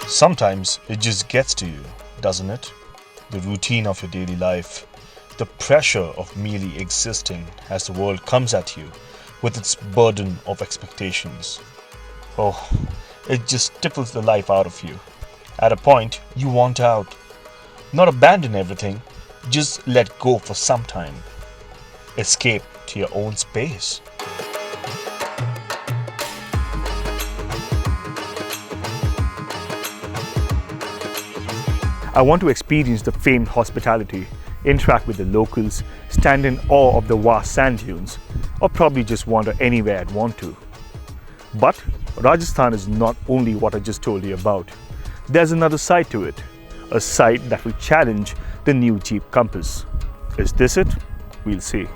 Sometimes it just gets to you, doesn't it? The routine of your daily life, the pressure of merely existing as the world comes at you with its burden of expectations. Oh, it just stifles the life out of you. At a point, you want out. Not abandon everything, just let go for some time. Escape to your own space. I want to experience the famed hospitality, interact with the locals, stand in awe of the vast sand dunes, or probably just wander anywhere I'd want to. But Rajasthan is not only what I just told you about. There's another side to it, a side that will challenge the new Jeep Compass. Is this it? We'll see.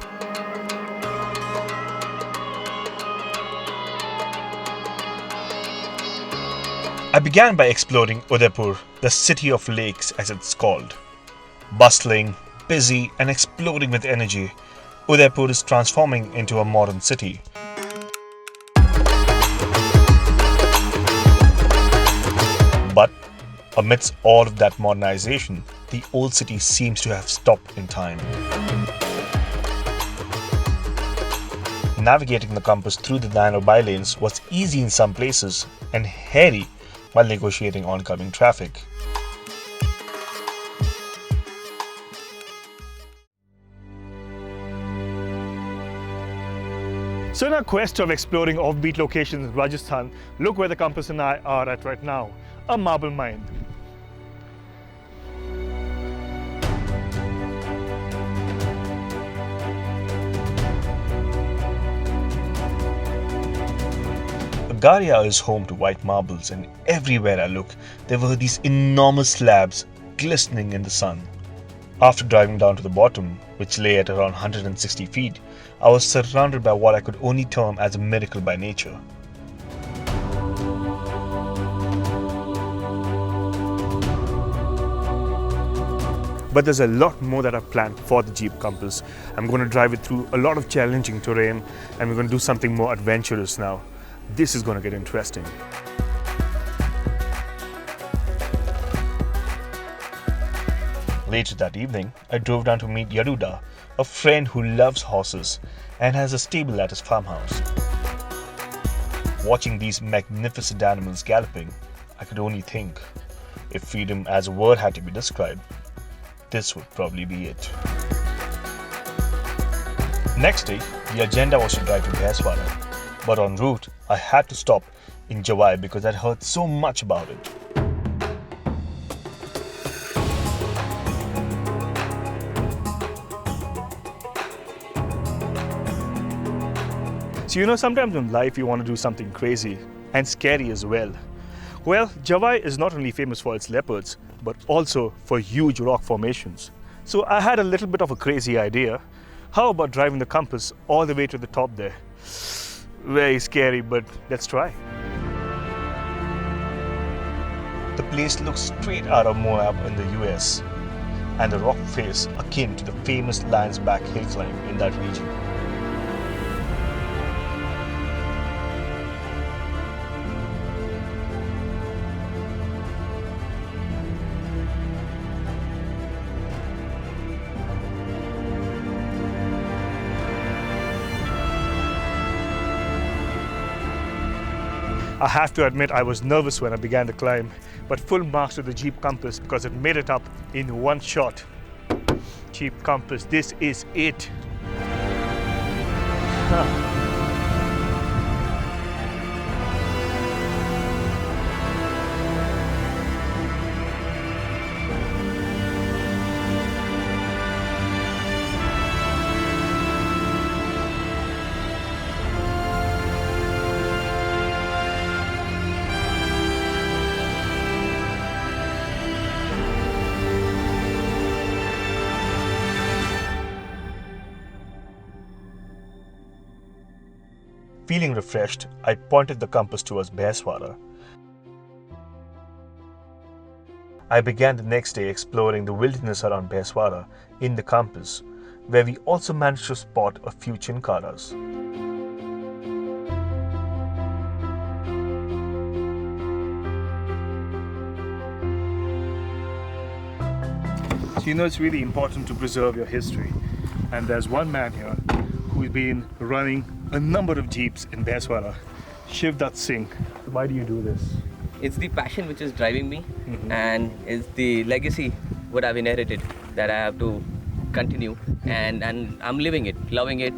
I began by exploring Udaipur, the city of lakes as it's called. Bustling, busy and exploding with energy, Udaipur is transforming into a modern city. But amidst all of that modernization, the old city seems to have stopped in time. Navigating the compass through the narrow bylanes was easy in some places and hairy while negotiating oncoming traffic. So in our quest of exploring offbeat locations in Rajasthan, look where the compass and I are at right now, a marble mine. Agaria is home to white marbles, and everywhere I look, there were these enormous slabs glistening in the sun. After driving down to the bottom, which lay at around 160 feet, I was surrounded by what I could only term as a miracle by nature. But there's a lot more that I've planned for the Jeep Compass. I'm going to drive it through a lot of challenging terrain, and we're going to do something more adventurous now. This is going to get interesting. Later that evening, I drove down to meet Yaduda, a friend who loves horses and has a stable at his farmhouse. Watching these magnificent animals galloping, I could only think, if freedom as a word had to be described, this would probably be it. Next day, the agenda was to drive to Baiswara. But en route, I had to stop in Jawai because I'd heard so much about it. So sometimes in life you want to do something crazy and scary as well. Well, Jawai is not only famous for its leopards, but also for huge rock formations. So I had a little bit of a crazy idea. How about driving the compass all the way to the top there? Very scary, but let's try. The place looks straight out of Moab in the US, and the rock face akin to the famous Lion's Back hill climb in that region. I have to admit I was nervous when I began the climb, but full marks to the Jeep Compass because it made it up in one shot. Jeep Compass, this is it. Feeling refreshed, I pointed the compass towards Baiswara. I began the next day exploring the wilderness around Baiswara in the compass. where we also managed to spot a few chinkaras. So it's really important to preserve your history, and there's one man here who's been running a number of jeeps in Baiswara, Shivdat Singh. Why do you do this? It's the passion which is driving me, and it's the legacy what I've inherited that I have to continue, and I'm living it, loving it.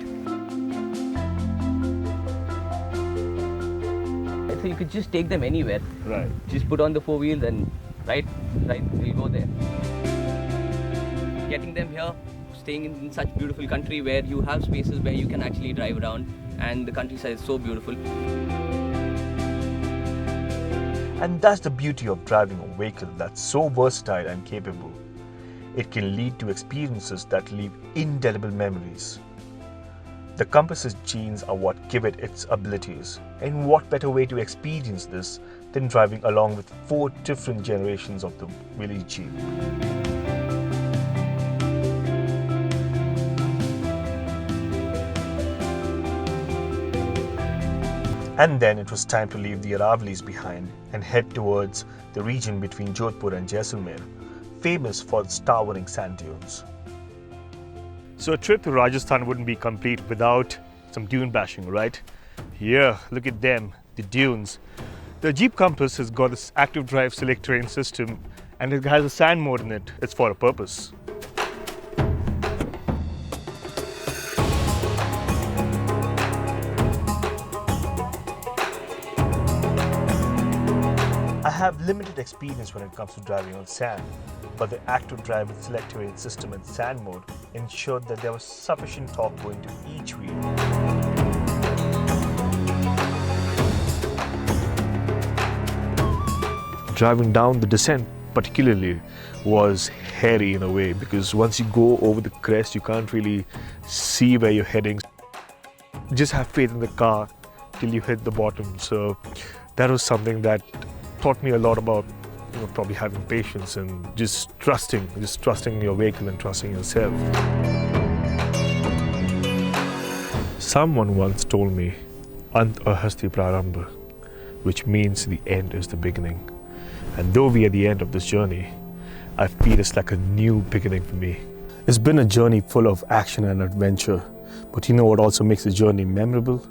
So you could just take them anywhere. Right. Just put on the four wheels and right, we'll go there. Getting them here, staying in such beautiful country where you have spaces where you can actually drive around, and the countryside is so beautiful. And that's the beauty of driving a vehicle that's so versatile and capable. It can lead to experiences that leave indelible memories. The Compass's genes are what give it its abilities, and what better way to experience this than driving along with 4 different generations of the village Jeep. And then it was time to leave the Aravallis behind and head towards the region between Jodhpur and Jaisalmer, famous for its towering sand dunes. So a trip to Rajasthan wouldn't be complete without some dune bashing, right? Yeah, look at them, the dunes. The Jeep Compass has got this active drive select terrain system, and it has a sand mode in it. It's for a purpose. I have limited experience when it comes to driving on sand, but the active drive with select terrain system and sand mode ensured that there was sufficient torque going to each wheel. Driving down the descent particularly was hairy in a way, because once you go over the crest you can't really see where you're heading. Just have faith in the car till you hit the bottom. So that was something that taught me a lot about probably having patience and just trusting your vehicle and trusting yourself. Someone once told me, Ant ahasti prarambha, which means the end is the beginning. And though we are at the end of this journey, I feel it's like a new beginning for me. It's been a journey full of action and adventure, but you know what also makes the journey memorable?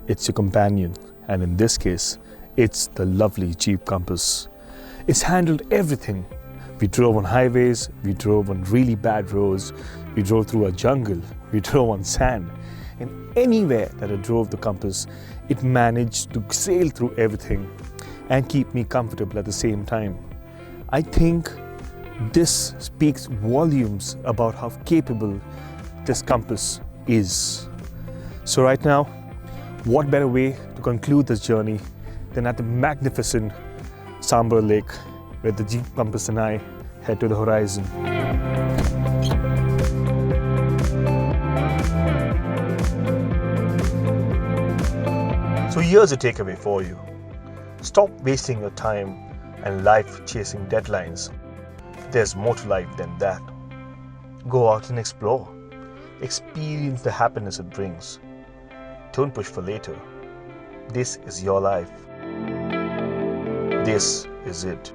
It's your companion, and in this case, it's the lovely Jeep Compass. It's handled everything. We drove on highways, we drove on really bad roads, we drove through a jungle, we drove on sand. And anywhere that I drove the Compass, it managed to sail through everything and keep me comfortable at the same time. I think this speaks volumes about how capable this Compass is. So right now, what better way to conclude this journey than at the magnificent Sambar Lake, where the Jeep Compass and I head to the horizon. So here's a takeaway for you. Stop wasting your time and life chasing deadlines. There's more to life than that. Go out and explore. Experience the happiness it brings. Don't push for later. This is your life. This is it.